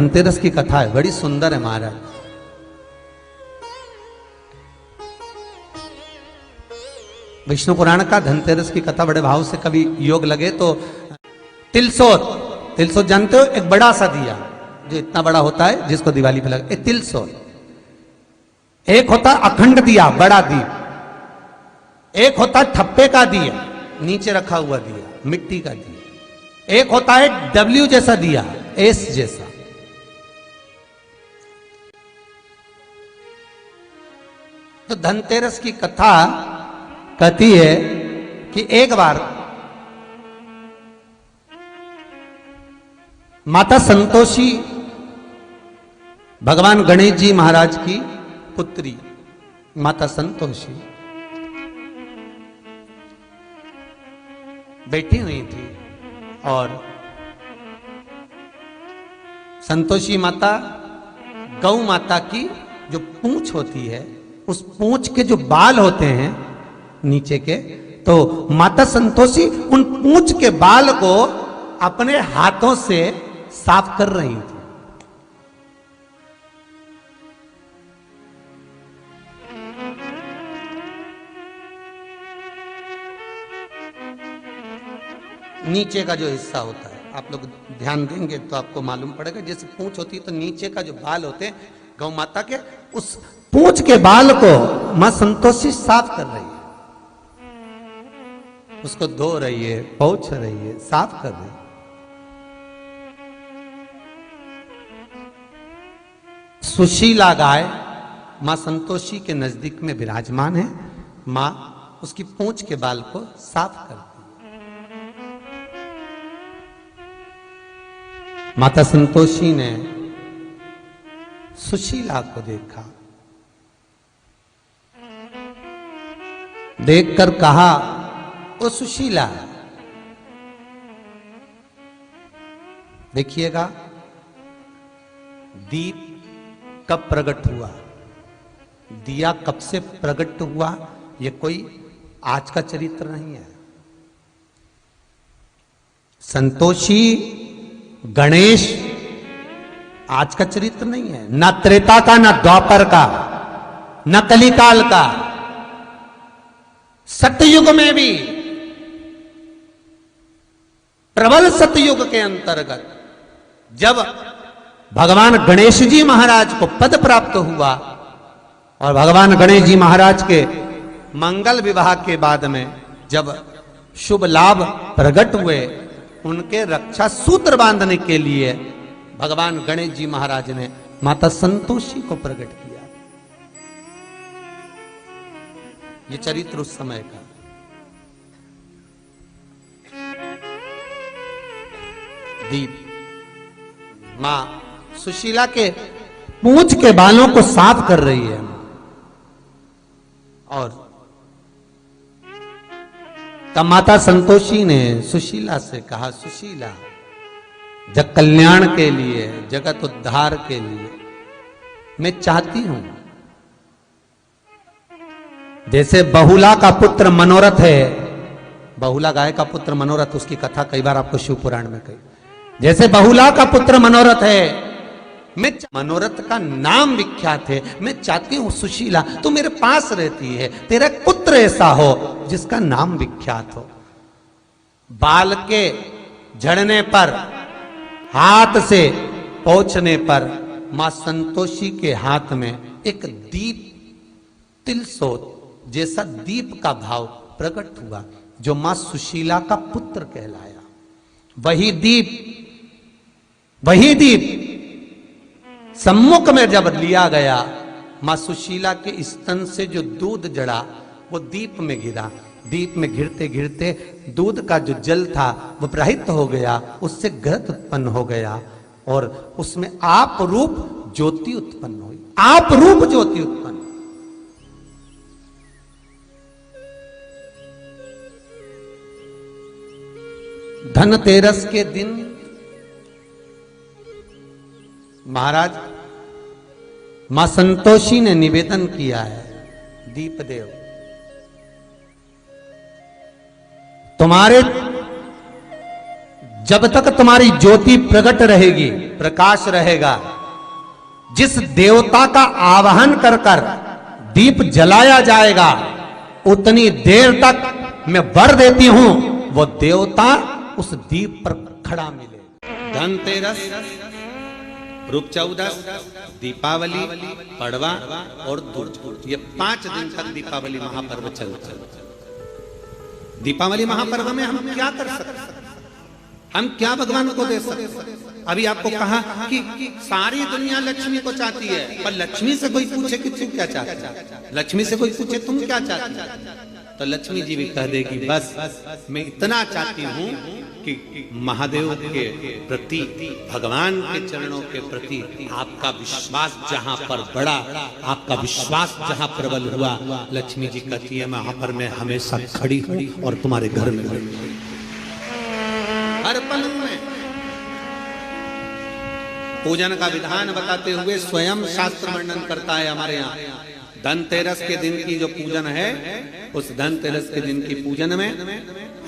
धनतेरस की कथा है, बड़ी सुंदर है महाराज। विष्णु पुराण का धनतेरस की कथा बड़े भाव से कभी योग लगे तो तिलसोत, तिलसोत जानते हो, एक बड़ा सा दिया जो इतना बड़ा होता है जिसको दिवाली पे लगे, तिलसोत। एक होता अखंड दिया, बड़ा दीप। एक होता ठप्पे का दिया, नीचे रखा हुआ दिया, मिट्टी का दिया। एक होता है डब्ल्यू जैसा दिया, एस जैसा। तो धनतेरस की कथा कहती है कि एक बार माता संतोषी भगवान गणेश जी महाराज की पुत्री माता संतोषी बैठी हुई थी और संतोषी माता गौ माता की जो पूंछ होती है, उस पूंछ के जो बाल होते हैं नीचे के, तो माता संतोषी उन पूंछ के बाल को अपने हाथों से साफ कर रही थी। नीचे का जो हिस्सा होता है, आप लोग ध्यान देंगे तो आपको मालूम पड़ेगा, जैसे पूंछ होती है तो नीचे का जो बाल होते हैं गौ माता के, उस पूंछ के बाल को मां संतोषी साफ कर रही है, उसको धो रही है, पोंछ रही है, साफ कर रही है। सुशीला गाय मां संतोषी के नजदीक में विराजमान है। मां उसकी पूंछ के बाल को साफ करती है। माता संतोषी ने सुशीला को देखा, देखकर कहा, ओ सुशीला, देखिएगा दीप कब प्रकट हुआ, दिया कब से प्रकट हुआ, ये कोई आज का चरित्र नहीं है। संतोषी गणेश आज का चरित्र नहीं है, ना त्रेता का, ना द्वापर का, ना कलिकाल का। सतयुग में भी, प्रबल सतयुग के अंतर्गत जब भगवान गणेश जी महाराज को पद प्राप्त हुआ और भगवान गणेश जी महाराज के मंगल विवाह के बाद में जब शुभ लाभ प्रकट हुए, उनके रक्षा सूत्र बांधने के लिए भगवान गणेश जी महाराज ने माता संतोषी को प्रकट किया। ये चरित्र उस समय का। दीप मां सुशीला के पूंछ के बालों को साफ कर रही है और तब माता संतोषी ने सुशीला से कहा, सुशीला, जग कल्याण के लिए, जगत उद्धार के लिए मैं चाहती हूं, जैसे बहुला का पुत्र मनोरथ है, बहुला गाय का पुत्र मनोरथ, उसकी कथा कई बार आपको शिव पुराण में कही, जैसे बहुला का पुत्र मनोरथ है, मैं मनोरथ का नाम विख्यात है, मैं चाहती हूं सुशीला तू मेरे पास रहती है, तेरा पुत्र ऐसा हो जिसका नाम विख्यात हो। बाल के झड़ने पर, हाथ से पोंछने पर मां संतोषी के हाथ में एक दीप, तिलसोत जैसा दीप का भाव प्रकट हुआ, जो मां सुशीला का पुत्र कहलाया। वही दीप सम्मुख में जब लिया गया, मां सुशीला के स्तन से जो दूध जड़ा वो दीप में गिरा। दीप में गिरते गिरते दूध का जो जल था वो प्रवाहित हो गया, उससे घृत उत्पन्न हो गया और उसमें आप रूप ज्योति उत्पन्न हुई। आप रूप ज्योति उत्पन्न। धनतेरस के दिन महाराज मां संतोषी ने निवेदन किया है, दीपदेव तुम्हारे जब तक तुम्हारी ज्योति प्रकट रहेगी, प्रकाश रहेगा, जिस देवता का आवाहन कर कर दीप जलाया जाएगा, उतनी देर तक मैं वर देती हूं वो देवता उस दीप पर खड़ा मिले। धनतेरस, रूप चौदस, दीपावली, पड़वा और दूज, ये 5 दिन तक दीपावली महापर्व चलता है। दीपावली महापर्व में हम क्या कर सकते हैं? हम क्या भगवान को दे सकते हैं? अभी आपको कहा कि सारी दुनिया लक्ष्मी को चाहती है, पर लक्ष्मी से कोई पूछे कि तू क्या चाहता है, लक्ष्मी से कोई पूछे तुम क्या चाहती है, तो लक्ष्मी जी भी कह देगी बस मैं इतना चाहती हूं कि महादेव के प्रति, भगवान के चरणों के प्रति आपका विश्वास जहां पर बढ़ा, आपका विश्वास जहां प्रबल हुआ, लक्ष्मी जी कहती है वहां पर मैं हमेशा खड़ी हूं और तुम्हारे घर में हर पल में। पूजन का विधान बताते हुए स्वयं शास्त्र वर्णन करता है हमारे यहाँ। धनतेरस के दिन की जो पूजन है, उस धनतेरस के दिन की पूजन में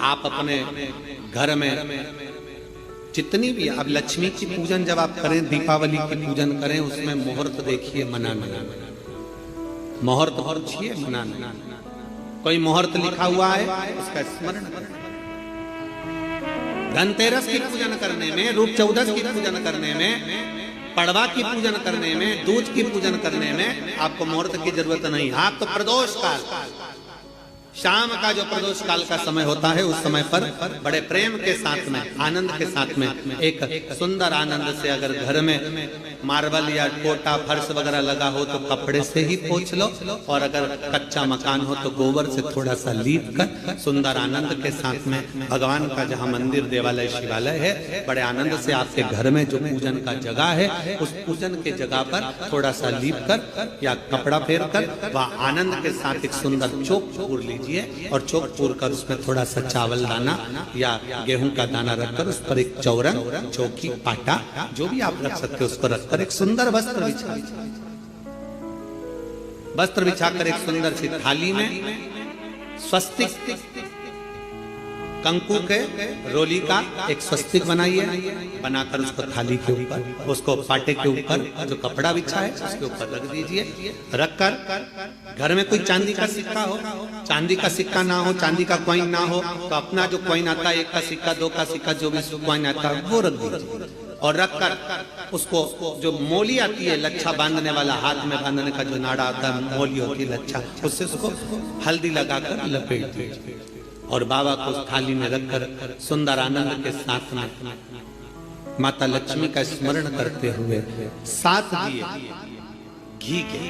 आप अपने घर में जितनी भी, अब लक्ष्मी की पूजन जब आप करें, दीपावली की पूजन करें, उसमें मुहूर्त देखिए, मनाना, मुहूर्त पूछिए, मनाना, कोई मुहूर्त लिखा हुआ है उसका स्मरण करें। धनतेरस की पूजन करने में, रूप चौदस की पूजन करने में, पड़वा की पूजन करने में, दूज की पूजन करने में आपको मुहूर्त की जरूरत नहीं। आप तो प्रदोष काल, शाम का जो प्रदोष काल का समय होता है, उस समय पर बड़े प्रेम के साथ में, आनंद के साथ में, एक सुंदर आनंद से, अगर घर में मार्बल या कोटा फर्श वगैरह लगा हो तो कपड़े से ही पोंछ लो, और अगर कच्चा मकान हो तो गोबर से थोड़ा सा लीप कर सुंदर आनंद के साथ में, भगवान का जहाँ मंदिर, देवालय, शिवालय है, बड़े आनंद से आपके घर में जो पूजन का जगह है, उस पूजन के जगह पर थोड़ा सा लीप कर या कपड़ा फेर कर वह आनंद के साथ एक सुंदर चौक पूर लीजिए, और चौक पूर कर उसमें थोड़ा सा चावल दाना या गेहूं का दाना रखकर उस पर एक चौरंग, चौकी, पाटा, जो भी आप रख सकते हो उसको रखकर एक सुंदर वस्त्र बिछाकर एक सुंदर सी थाली में स्वस्तिक, कंकु के रोली का एक स्वस्तिक बनाइए, बनाकर उसको थाली के ऊपर, उसको पाटे के ऊपर जो कपड़ा बिछा है उसके ऊपर रख दीजिए। रखकर घर में कोई चांदी का सिक्का हो, चांदी का सिक्का ना हो, चांदी का कॉइन ना हो, तो अपना जो कॉइन आता है, 1 का सिक्का, 2 का सिक्का, जो भी कॉइन आता है वो रख दीजिए। और रखकर उसको, जो मोली आती है लच्छा बांधने वाला, हाथ में बांधने का जो नाड़ा आता है, मोली होती है लच्छा, उससे उसको हल्दी लगाकर लपेट दीजिए और बाबा को उस थाली में रखकर सुंदर आनंद के साथ में माता लक्ष्मी का स्मरण करते हुए 7 दिए घी के,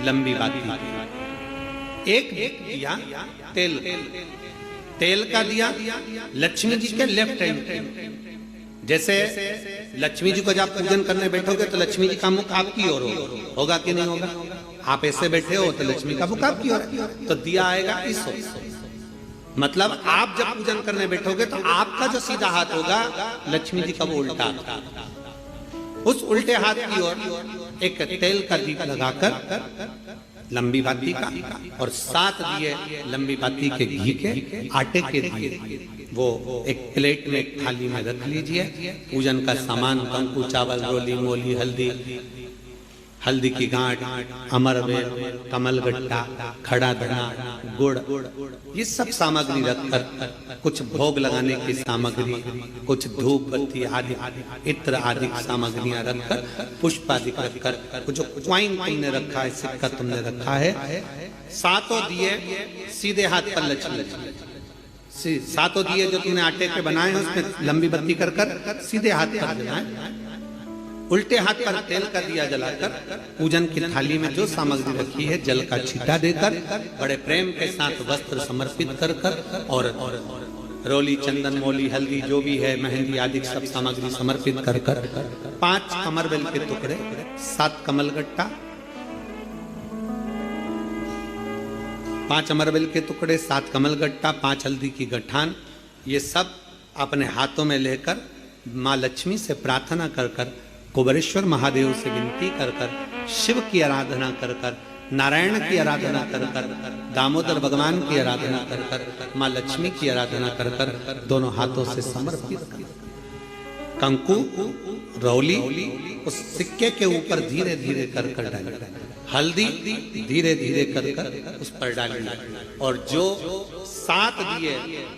लंबी बाती, एक दिया तेल का दिया लक्ष्मी जी के लेफ्ट हैंड। जैसे लक्ष्मी जी को जब पूजन करने बैठोगे तो लक्ष्मी जी का मुख आपकी ओर होगा कि नहीं होगा? आप ऐसे बैठे हो तो लक्ष्मी का मुख आपकी ओर, तो दिया आएगा इस ओर। मतलब आप जब पूजन करने बैठोगे तो आपका जो सीधा हाथ होगा, लक्ष्मी जी का वो उल्टा, उस उल्टे हाथ की ओर एक तेल का दीप लगाकर लंबी बाती का, और 7 दिए लंबी बाती के घी के, आटे के दिए, वो एक प्लेट में, एक थाली में रख लीजिए। पूजन का सामान, कंकु, चावल, रोली, मोली, हल्दी की गांठ, अमरवेल, कमलगट्टा, खड़ा धना, गुड़, ये सब सामग्री रखकर, कुछ भोग लगाने की सामग्री, कुछ धूप बत्ती आदि, इत्र आदि सामग्रियां रखकर, पुष्प आदि रखकर, जो क्वाइन तुमने रखा है, सिक्का तुमने रखा है, 7 दिए सीधे हाथ पर लक्ष्मी, 7 दिए जो तुमने आटे के बनाए हैं उसमें लंबी बत्ती कर सीधे हाथ पर जलाएं। उल्टे हाथ पर तेल का दिया जलाकर पूजन की थाली में जो सामग्री रखी है, जल का छींटा देकर, बड़े प्रेम के साथ वस्त्र समर्पित कर और रोली, चंदन, मोली, हल्दी, जो भी है, मेहंदी आदि सब सामग्री समर्पित कर 5 अमरवेल के टुकड़े, 7 कमलगट्टा, 5 अमरवेल के टुकड़े, 7 कमलगट्टा, 5 हल्दी की गठान, ये सब अपने हाथों में लेकर माँ लक्ष्मी से प्रार्थना कर कुबेरेश्वर महादेव से विनती कर शिव की आराधना कर नारायण की आराधना कर दामोदर भगवान की आराधना कर माँ लक्ष्मी की आराधना कर दोनों हाथों से समर्पित कर कंकु रौली उस सिक्के के ऊपर धीरे धीरे कर डालना, हल्दी धीरे धीरे कर उस पर डालना, और जो 7 दिए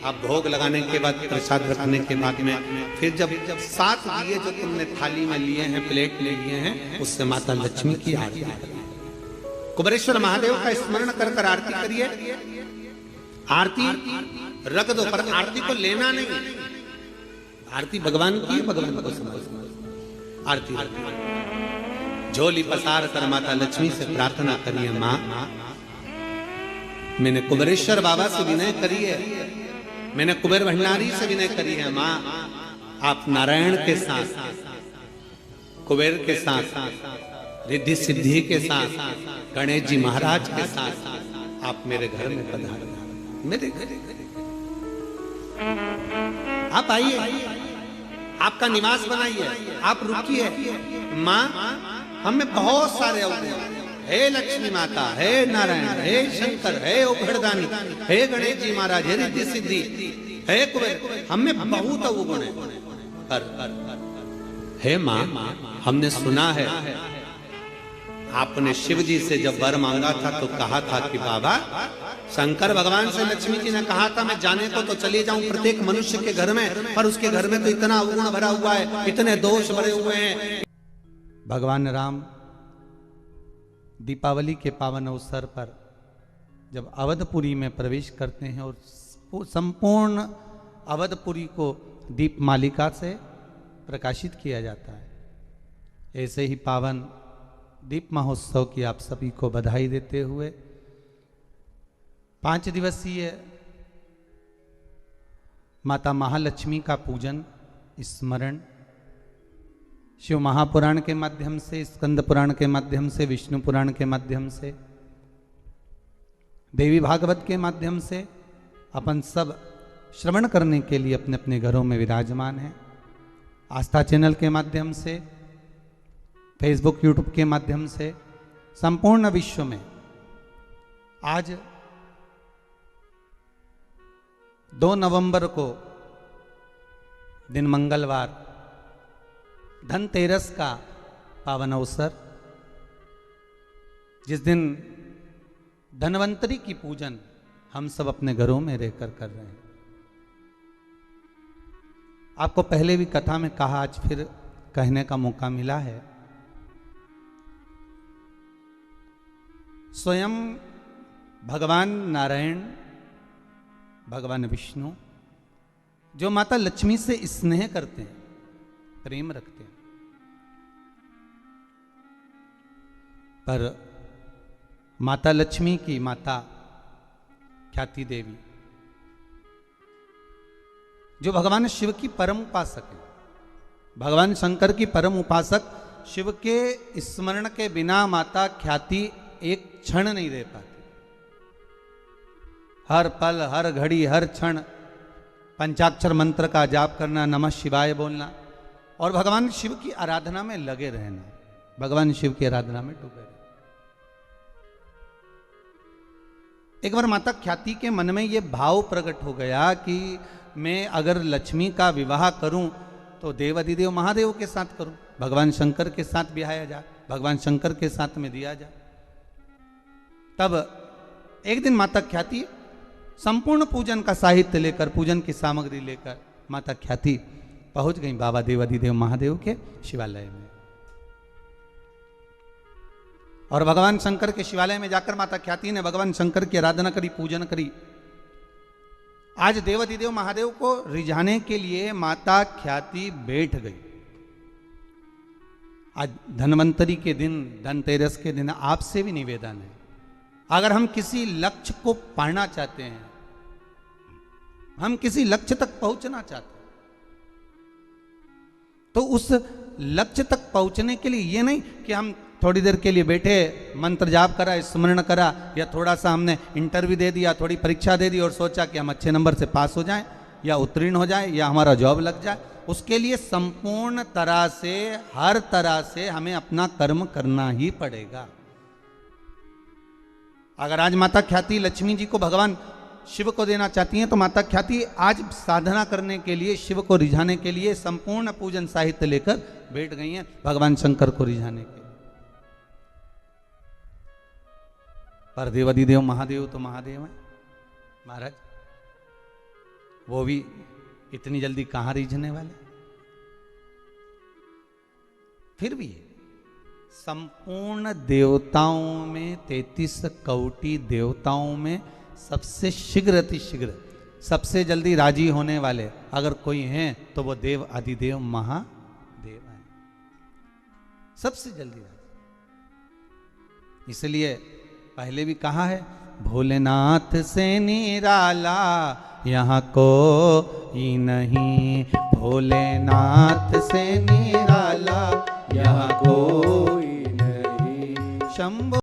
आप भोग लगाने के बाद, प्रसाद रखने के बाद में, फिर जब 7 दिए जो तुमने थाली में लिए हैं, प्लेट में लिए हैं, उससे माता लक्ष्मी की आरती करिए। कुबेरेश्वर महादेव का स्मरण कर आरती करिए। आरती रख दो, पर आरती को लेना नहीं। आरती भगवान की, भगवान को समझ। आरती झोली पसार कर माता लक्ष्मी से प्रार्थना करिए, माँ मैंने कुबेरेश्वर बाबा से विनय करी है, मैंने कुबेर भंडारी से विनय करी है, माँ आप नारायण के साथ, कुबेर के साथ, रिद्धि सिद्धि के साथ, गणेश जी महाराज के साथ आप मेरे घर में पधारो, मेरे घर आप आइए, आपका निवास बनाइए, आप रुकिए। माँ हमें बहुत सारे अवगुण, हे लक्ष्मी माता, हे नारायण, हे शंकर, हे उघड़दानी, हे गणेश जी महाराज, हे रिद्धि सिद्धि, हे कुबेर, हमें बहुत अवगुण है। पर हे माँ हमने सुना है आपने शिव जी से जब वर मांगा था तो कहा था कि बाबा, शंकर भगवान से लक्ष्मी जी ने कहा था मैं जाने को तो चली जाऊं प्रत्येक मनुष्य के घर में, पर उसके घर में तो इतना अवगुण भरा हुआ है, इतने दोष भरे हुए हैं। भगवान राम दीपावली के पावन अवसर पर जब अवधपुरी में प्रवेश करते हैं और संपूर्ण अवधपुरी को दीप मालिका से प्रकाशित किया जाता है, ऐसे ही पावन दीप महोत्सव की आप सभी को बधाई देते हुए 5 दिवसीय माता महालक्ष्मी का पूजन, स्मरण शिव महापुराण के माध्यम से, स्कंद पुराण के माध्यम से, विष्णु पुराण के माध्यम से, देवी भागवत के माध्यम से अपन सब श्रवण करने के लिए अपने अपने घरों में विराजमान हैं। आस्था चैनल के माध्यम से, फेसबुक यूट्यूब के माध्यम से संपूर्ण विश्व में आज 2 नवंबर को दिन मंगलवार, धनतेरस का पावन अवसर, जिस दिन धनवंतरी की पूजन हम सब अपने घरों में रहकर कर रहे हैं। आपको पहले भी कथा में कहा, आज फिर कहने का मौका मिला है। स्वयं भगवान नारायण, भगवान विष्णु जो माता लक्ष्मी से स्नेह करते हैं, प्रेम रखते हैं, पर माता लक्ष्मी की माता ख्याति देवी जो भगवान शिव की परम उपासक है, भगवान शंकर की परम उपासक, शिव के स्मरण के बिना माता ख्याति एक क्षण नहीं रह पाती। हर पल, हर घड़ी, हर क्षण पंचाक्षर मंत्र का जाप करना, नमः शिवाय बोलना और भगवान शिव की आराधना में लगे रहना, भगवान शिव की आराधना में डूबे रहना। एक बार माता ख्याति के मन में यह भाव प्रकट हो गया कि मैं अगर लक्ष्मी का विवाह करूं तो देवाधिदेव महादेव के साथ करूं, भगवान शंकर के साथ ब्याया जाए, भगवान शंकर के साथ में दिया जाए। तब एक दिन माता ख्याति संपूर्ण पूजन का साहित्य लेकर, पूजन की सामग्री लेकर माता ख्याति पहुंच गई बाबा देवाधिदेव महादेव के शिवालय में। और भगवान शंकर के शिवालय में जाकर माता ख्याति ने भगवान शंकर की आराधना करी, पूजन करी। आज देवाधिदेव महादेव को रिझाने के लिए माता ख्याति बैठ गई। आज धनवंतरी के दिन, धनतेरस के दिन आपसे भी निवेदन है, अगर हम किसी लक्ष्य को पाना चाहते हैं, हम किसी लक्ष्य तक पहुंचना चाहते हैं, तो उस लक्ष्य तक पहुंचने के लिए ये नहीं कि हम थोड़ी देर के लिए बैठे, मंत्र जाप करा, स्मरण करा, या थोड़ा सा हमने इंटरव्यू दे दिया, थोड़ी परीक्षा दे दी और सोचा कि हम अच्छे नंबर से पास हो जाएं या उत्तीर्ण हो जाएं या हमारा जॉब लग जाए। उसके लिए संपूर्ण तरह से, हर तरह से हमें अपना कर्म करना ही पड़ेगा। अगर आज माता ख्याति लक्ष्मी जी को भगवान शिव को देना चाहती हैं तो माता ख्याति आज साधना करने के लिए, शिव को रिझाने के लिए संपूर्ण पूजन साहित्य लेकर बैठ गई हैं भगवान शंकर को रिझाने के लिए। पर देवाधिदेव महादेव तो महादेव हैं महाराज, वो भी इतनी जल्दी कहां रिझने वाले। फिर भी संपूर्ण देवताओं में 33 कोटि देवताओं में सबसे शीघ्र अतिशीघ्र सबसे जल्दी राजी होने वाले अगर कोई हैं तो वो देव आदिदेव महादेव हैं, सबसे जल्दी राजी। इसलिए पहले भी कहा है, भोलेनाथ से निराला यहाँ कोई नहीं, भोलेनाथ से निराला यहाँ कोई नहीं, शंभो